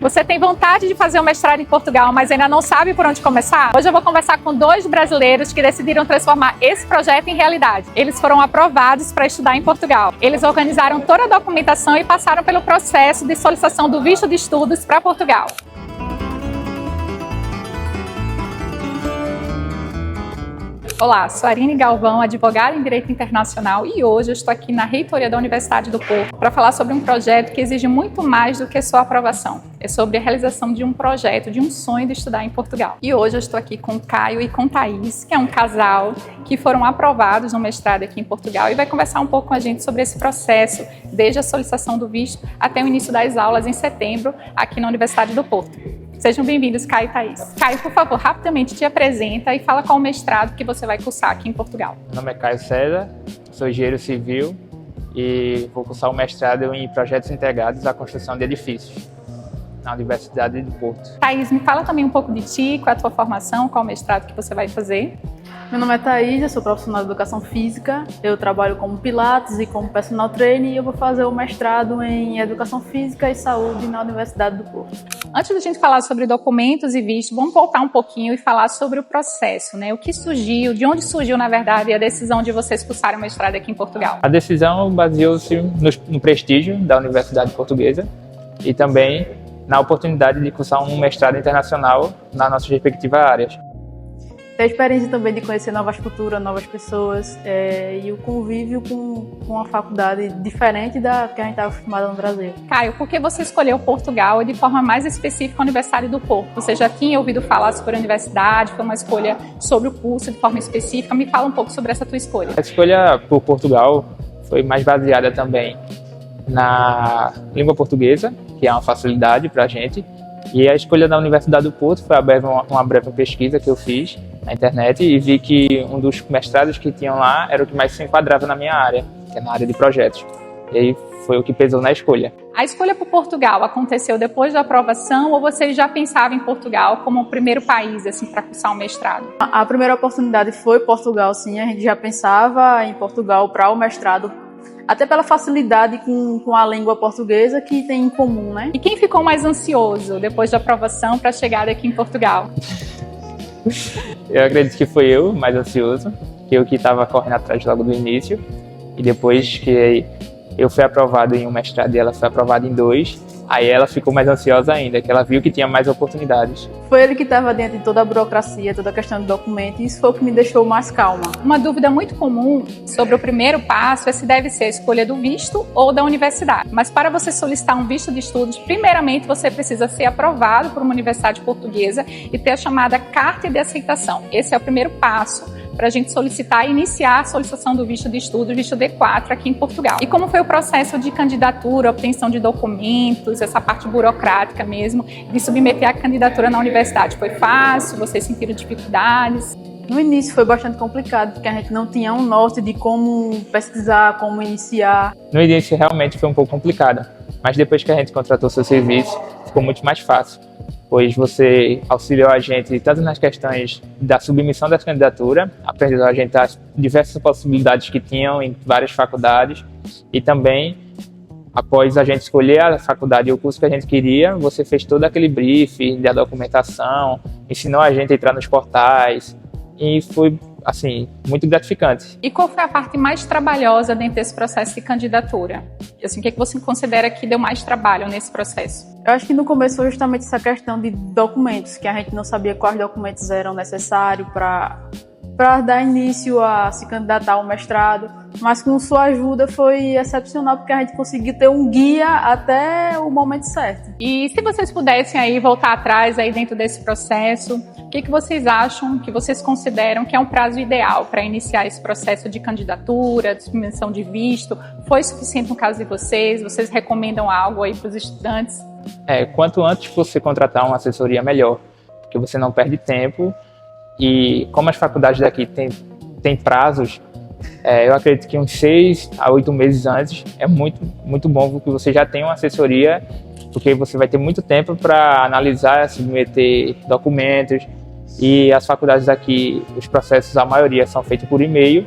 Você tem vontade de fazer um mestrado em Portugal, mas ainda não sabe por onde começar? Hoje eu vou conversar com 2 brasileiros que decidiram transformar esse projeto em realidade. Eles foram aprovados para estudar em Portugal. Eles organizaram toda a documentação e passaram pelo processo de solicitação do visto de estudos para Portugal. Olá, sou Arine Galvão, advogada em Direito Internacional, e hoje eu estou aqui na reitoria da Universidade do Porto para falar sobre um projeto que exige muito mais do que só aprovação. É sobre a realização de um projeto, de um sonho de estudar em Portugal. E hoje eu estou aqui com o Caio e com Thaís, que é um casal que foram aprovados no mestrado aqui em Portugal, e vai conversar um pouco com a gente sobre esse processo, desde a solicitação do visto até o início das aulas em setembro, aqui na Universidade do Porto. Sejam bem-vindos, Caio e Thaís. Caio, por favor, rapidamente te apresenta e fala qual o mestrado que você vai cursar aqui em Portugal. Meu nome é Caio César, sou engenheiro civil e vou cursar o mestrado em projetos integrados à construção de edifícios na Universidade do Porto. Thaís, me fala também um pouco de ti, qual é a tua formação, qual o mestrado que você vai fazer. Meu nome é Thaís, eu sou profissional de educação física, eu trabalho como pilates e como personal trainer e eu vou fazer o mestrado em educação física e saúde na Universidade do Porto. Antes da gente falar sobre documentos e visto, vamos voltar um pouquinho e falar sobre o processo, né? O que surgiu, de onde surgiu, na verdade, a decisão de vocês cursarem o mestrado aqui em Portugal? A decisão baseou-se no prestígio da Universidade Portuguesa e também na oportunidade de cursar um mestrado internacional nas nossas respectivas áreas. Ter a experiência também de conhecer novas culturas, novas pessoas e o convívio com uma faculdade diferente da que a gente estava acostumado no Brasil. Caio, por que você escolheu Portugal e de forma mais específica a Universidade do Porto? Você já tinha ouvido falar sobre a universidade, foi uma escolha sobre o curso de forma específica? Me fala um pouco sobre essa tua escolha. A escolha por Portugal foi mais baseada também na língua portuguesa, que é uma facilidade para a gente, e a escolha da Universidade do Porto foi uma breve pesquisa que eu fiz na internet e vi que um dos mestrados que tinham lá era o que mais se enquadrava na minha área, que é na área de projetos. E aí foi o que pesou na escolha. A escolha por Portugal aconteceu depois da aprovação ou você já pensava em Portugal como o primeiro país assim, para cursar um mestrado? A primeira oportunidade foi Portugal, sim. A gente já pensava em Portugal para o mestrado, até pela facilidade com a língua portuguesa que tem em comum, né? E quem ficou mais ansioso depois da aprovação para chegar aqui em Portugal? Eu acredito que foi eu mais ansioso, que eu que estava correndo atrás logo do início, e depois que eu fui aprovado em um mestrado e ela foi aprovada em 2, aí ela ficou mais ansiosa ainda, que ela viu que tinha mais oportunidades. Foi ele que estava dentro de toda a burocracia, toda a questão de documento, e isso foi o que me deixou mais calma. Uma dúvida muito comum sobre o primeiro passo é se deve ser a escolha do visto ou da universidade. Mas para você solicitar um visto de estudos, primeiramente você precisa ser aprovado por uma universidade portuguesa e ter a chamada carta de aceitação. Esse é o primeiro passo para a gente solicitar e iniciar a solicitação do visto de estudo, visto D4 aqui em Portugal. E como foi o processo de candidatura, obtenção de documentos, essa parte burocrática mesmo, de submeter a candidatura na universidade? Foi fácil? Vocês sentiram dificuldades? No início foi bastante complicado, porque a gente não tinha um norte de como pesquisar, como iniciar. No início realmente foi um pouco complicado, mas depois que a gente contratou seu serviço, ficou muito mais fácil, pois você auxiliou a gente tanto nas questões da submissão da candidatura, aprendeu a gente as diversas possibilidades que tinham em várias faculdades, e também, após a gente escolher a faculdade e o curso que a gente queria, você fez todo aquele briefing da documentação, ensinou a gente a entrar nos portais, e foi, assim, muito gratificante. E qual foi a parte mais trabalhosa dentro desse processo de candidatura? Assim, o que você considera que deu mais trabalho nesse processo? Eu acho que no começo foi justamente essa questão de documentos, que a gente não sabia quais documentos eram necessários para dar início a se candidatar ao mestrado, mas com sua ajuda foi excepcional, porque a gente conseguiu ter um guia até o momento certo. E se vocês pudessem aí voltar atrás aí dentro desse processo, o que vocês acham, que vocês consideram que é um prazo ideal para iniciar esse processo de candidatura, de submissão de visto? Foi suficiente no caso de vocês? Vocês recomendam algo aí para os estudantes? Quanto antes você contratar uma assessoria, melhor, porque você não perde tempo. E como as faculdades daqui têm prazos, eu acredito que uns 6 a 8 meses antes é muito bom que você já tenha uma assessoria, porque você vai ter muito tempo para analisar, submeter documentos. E as faculdades daqui, os processos, a maioria são feitos por e-mail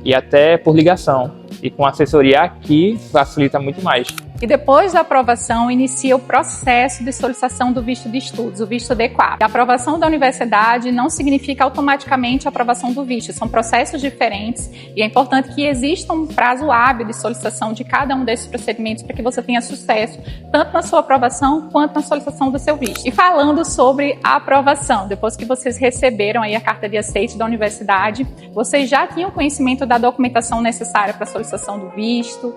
e até por ligação. E com assessoria aqui facilita muito mais. E depois da aprovação, inicia o processo de solicitação do visto de estudos, o visto D4. A aprovação da universidade não significa automaticamente a aprovação do visto, são processos diferentes e é importante que exista um prazo hábil de solicitação de cada um desses procedimentos para que você tenha sucesso, tanto na sua aprovação quanto na solicitação do seu visto. E falando sobre a aprovação, depois que vocês receberam aí a carta de aceite da universidade, vocês já tinham conhecimento da documentação necessária para a solicitação do visto?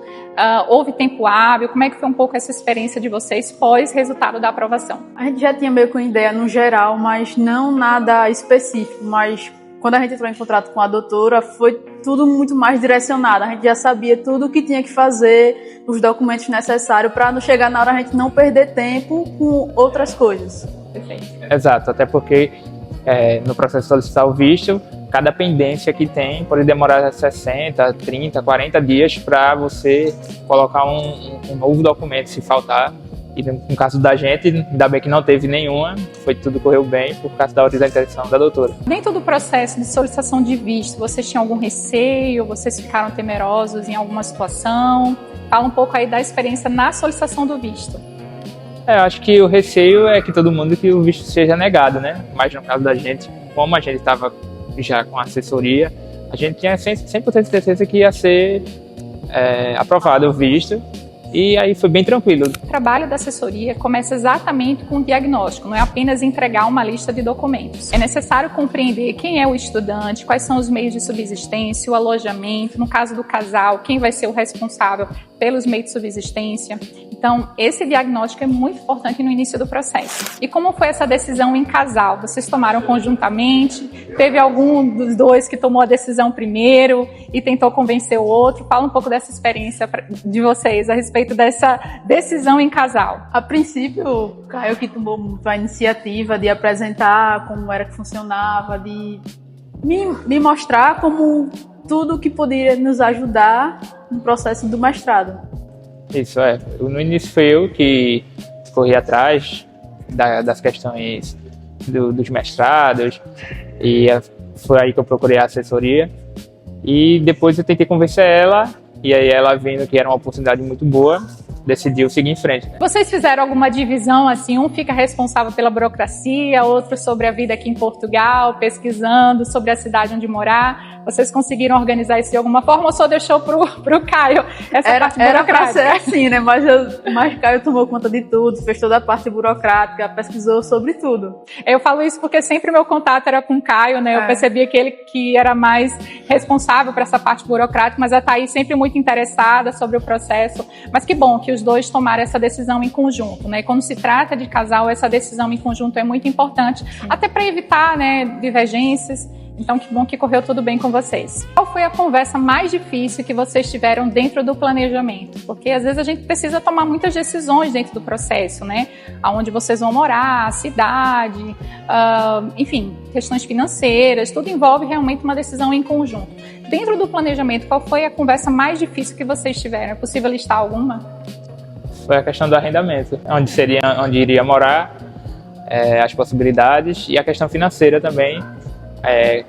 Houve tempo hábil? Como é que foi um pouco essa experiência de vocês pós-resultado da aprovação? A gente já tinha meio que uma ideia no geral, mas não nada específico. Mas quando a gente entrou em contato com a doutora, foi tudo muito mais direcionado. A gente já sabia tudo o que tinha que fazer, os documentos necessários, para não chegar na hora a gente não perder tempo com outras coisas. Perfeito. Exato, até porque no processo de solicitar o visto, cada pendência que tem pode demorar 60, 30, 40 dias para você colocar um novo documento, se faltar. E no caso da gente, ainda bem que não teve nenhuma, tudo correu bem por causa da orientação da doutora. Dentro do processo de solicitação de visto, vocês tinham algum receio? Vocês ficaram temerosos em alguma situação? Fala um pouco aí da experiência na solicitação do visto. Eu acho que o receio é que todo mundo que o visto seja negado, né? Mas no caso da gente, como a gente estava já com a assessoria, a gente tinha 100% de certeza que ia ser aprovado o visto. E aí foi bem tranquilo. O trabalho da assessoria começa exatamente com o diagnóstico, não é apenas entregar uma lista de documentos. É necessário compreender quem é o estudante, quais são os meios de subsistência, o alojamento, no caso do casal, quem vai ser o responsável pelos meios de subsistência. Então, esse diagnóstico é muito importante no início do processo. E como foi essa decisão em casal? Vocês tomaram conjuntamente? Teve algum dos dois que tomou a decisão primeiro e tentou convencer o outro? Fala um pouco dessa experiência de vocês a respeito dessa decisão em casal. A princípio, o Caio que tomou a iniciativa de apresentar como era que funcionava, de me mostrar como tudo que poderia nos ajudar no processo do mestrado. Isso, no início foi eu que corri atrás das questões dos mestrados e foi aí que eu procurei a assessoria e depois eu tentei convencer ela e aí ela, vendo que era uma oportunidade muito boa, decidiu seguir em frente. Vocês fizeram alguma divisão, assim, um fica responsável pela burocracia, outro sobre a vida aqui em Portugal, pesquisando sobre a cidade onde morar? Vocês conseguiram organizar isso de alguma forma ou só deixou pro Caio essa parte burocrática? Era pra ser assim, né? Mas Caio tomou conta de tudo, fez toda a parte burocrática, pesquisou sobre tudo. Eu falo isso porque sempre meu contato era com o Caio, né? Eu percebia que ele que era mais responsável por essa parte burocrática, mas a Thaís sempre muito interessada sobre o processo. Mas que bom que os dois tomaram essa decisão em conjunto, né? Quando se trata de casal, essa decisão em conjunto é muito importante, até para evitar, né, divergências. Então, que bom que correu tudo bem com vocês. Qual foi a conversa mais difícil que vocês tiveram dentro do planejamento? Porque, às vezes, a gente precisa tomar muitas decisões dentro do processo, né? Aonde vocês vão morar, a cidade, enfim, questões financeiras, tudo envolve realmente uma decisão em conjunto. Dentro do planejamento, qual foi a conversa mais difícil que vocês tiveram? É possível listar alguma? Foi a questão do arrendamento, onde iria morar, as possibilidades e a questão financeira também.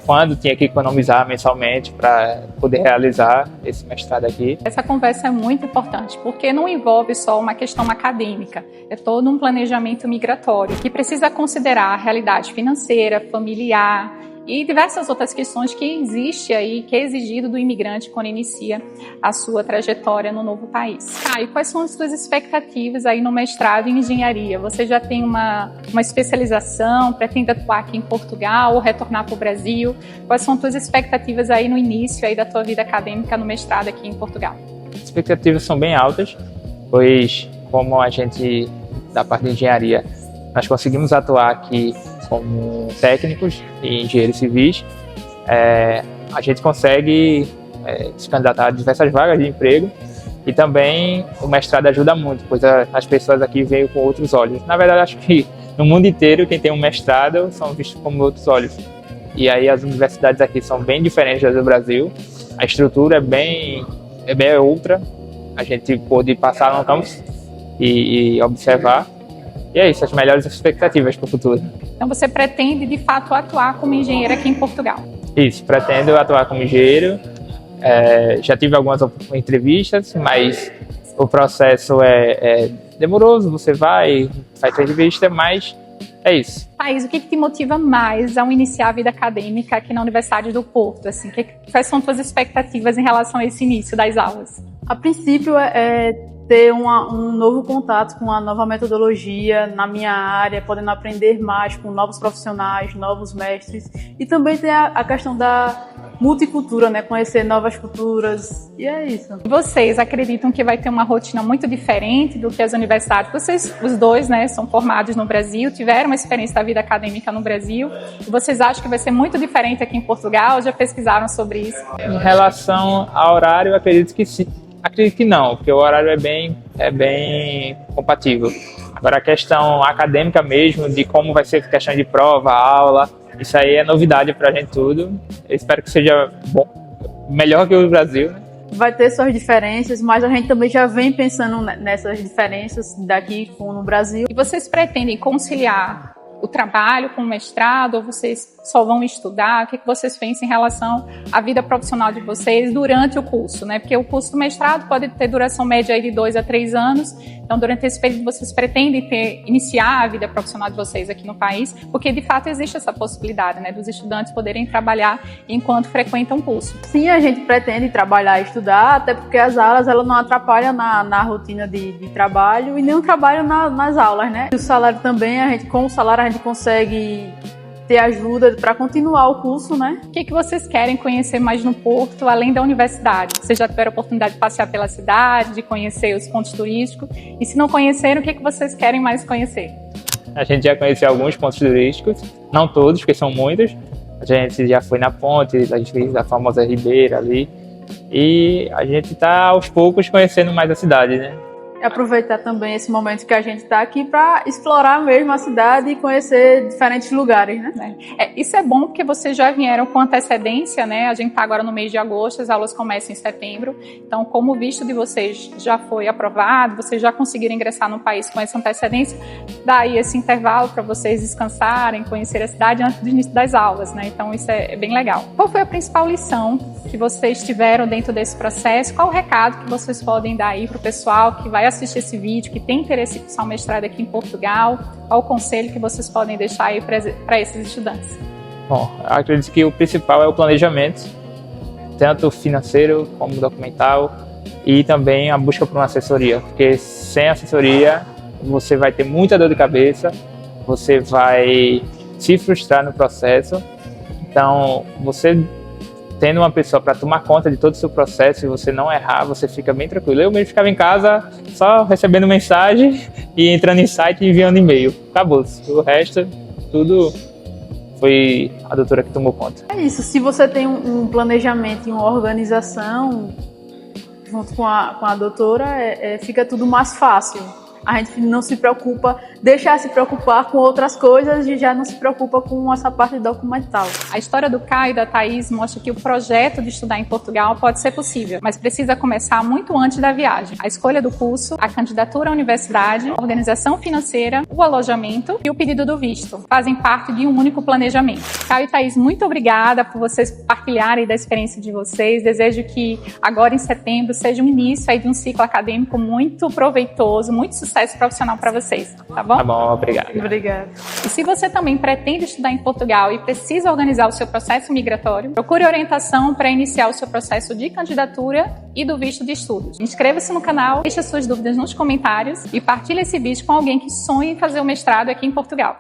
Quando tinha que economizar mensalmente para poder realizar esse mestrado aqui. Essa conversa é muito importante, porque não envolve só uma questão acadêmica, é todo um planejamento migratório, que precisa considerar a realidade financeira, familiar e diversas outras questões que existe aí, que é exigido do imigrante quando inicia a sua trajetória no novo país. E quais são as suas expectativas aí no mestrado em engenharia? Você já tem uma especialização, pretende atuar aqui em Portugal ou retornar para o Brasil? Quais são as suas expectativas aí no início aí da tua vida acadêmica no mestrado aqui em Portugal? As expectativas são bem altas, pois como a gente da parte de engenharia, nós conseguimos atuar aqui como técnicos e engenheiros civis, a gente consegue se candidatar a diversas vagas de emprego e também o mestrado ajuda muito, pois as pessoas aqui veem com outros olhos. Na verdade, acho que no mundo inteiro quem tem um mestrado são vistos como outros olhos. E aí as universidades aqui são bem diferentes das do Brasil, a estrutura é bem outra, a gente pôde passar no campus e observar. E é isso, as melhores expectativas para o futuro. Então você pretende, de fato, atuar como engenheiro aqui em Portugal? Isso, pretendo atuar como engenheiro. Já tive algumas entrevistas, mas O processo é demoroso, você vai, faz a entrevista, mas é isso. Thaís, o que te motiva mais ao iniciar a vida acadêmica aqui na Universidade do Porto? Assim, quais são suas expectativas em relação a esse início das aulas? A princípio é ter um novo contato com a nova metodologia na minha área, podendo aprender mais com novos profissionais, novos mestres, e também ter a questão da multicultura, né? Conhecer novas culturas, e é isso. Vocês acreditam que vai ter uma rotina muito diferente do que as universidades? Vocês, os dois, né, são formados no Brasil, tiveram uma experiência da vida acadêmica no Brasil, e vocês acham que vai ser muito diferente aqui em Portugal? Já pesquisaram sobre isso? Em relação ao horário, eu acredito que sim. Acredito que não, porque o horário é bem compatível. Agora a questão acadêmica mesmo, de como vai ser a questão de prova, aula, isso aí é novidade pra gente tudo. Eu espero que seja bom, melhor que o Brasil, né? Vai ter suas diferenças, mas a gente também já vem pensando nessas diferenças daqui com no Brasil. E vocês pretendem conciliar o trabalho com o mestrado, ou vocês só vão estudar? O que vocês pensam em relação à vida profissional de vocês durante o curso, né? Porque o curso do mestrado pode ter duração média aí de 2 a 3 anos, então durante esse período vocês pretendem iniciar a vida profissional de vocês aqui no país, porque de fato existe essa possibilidade, né, dos estudantes poderem trabalhar enquanto frequentam o curso. Sim, a gente pretende trabalhar e estudar, até porque as aulas elas não atrapalham na rotina de trabalho e nem o trabalho nas aulas, né? E o salário também, com o salário a gente consegue ter ajuda para continuar o curso, né? O que vocês querem conhecer mais no Porto, além da universidade? Vocês já tiveram a oportunidade de passear pela cidade, de conhecer os pontos turísticos? E se não conheceram, o que vocês querem mais conhecer? A gente já conheceu alguns pontos turísticos, não todos, porque são muitos. A gente já foi na ponte, da famosa Ribeira ali. E a gente está aos poucos conhecendo mais a cidade, né? E aproveitar também esse momento que a gente está aqui para explorar mesmo a cidade e conhecer diferentes lugares, né? Isso é bom porque vocês já vieram com antecedência, né? A gente está agora no mês de agosto, as aulas começam em setembro. Então, como o visto de vocês já foi aprovado, vocês já conseguiram ingressar no país com essa antecedência, daí esse intervalo para vocês descansarem, conhecer a cidade antes do início das aulas, né? Então, isso é bem legal. Qual foi a principal lição que vocês tiveram dentro desse processo? Qual o recado que vocês podem dar aí para o pessoal que vai assistir esse vídeo, que tem interesse em cursar um mestrado aqui em Portugal? Qual o conselho que vocês podem deixar aí para esses estudantes? Bom, eu acredito que o principal é o planejamento, tanto financeiro como documental, e também a busca por uma assessoria, porque sem assessoria você vai ter muita dor de cabeça, você vai se frustrar no processo. Então, você tendo uma pessoa para tomar conta de todo o seu processo e você não errar, você fica bem tranquilo. Eu mesmo ficava em casa só recebendo mensagem e entrando em site e enviando e-mail. Acabou-se. O resto, tudo foi a doutora que tomou conta. É isso. Se você tem um planejamento e uma organização junto com a doutora, fica tudo mais fácil. A gente não se preocupa, deixa se preocupar com outras coisas e já não se preocupa com essa parte documental. A história do Caio e da Thaís mostra que o projeto de estudar em Portugal pode ser possível, mas precisa começar muito antes da viagem. A escolha do curso, a candidatura à universidade, a organização financeira, o alojamento e o pedido do visto fazem parte de um único planejamento. Caio e Thaís, muito obrigada por vocês partilharem da experiência de vocês. Desejo que agora em setembro seja o início aí de um ciclo acadêmico muito proveitoso, muito sucesso profissional para vocês, tá bom? Tá bom, obrigado. Obrigada. E se você também pretende estudar em Portugal e precisa organizar o seu processo migratório, procure orientação para iniciar o seu processo de candidatura e do visto de estudos. Inscreva-se no canal, deixe suas dúvidas nos comentários e partilhe esse vídeo com alguém que sonha em fazer o mestrado aqui em Portugal.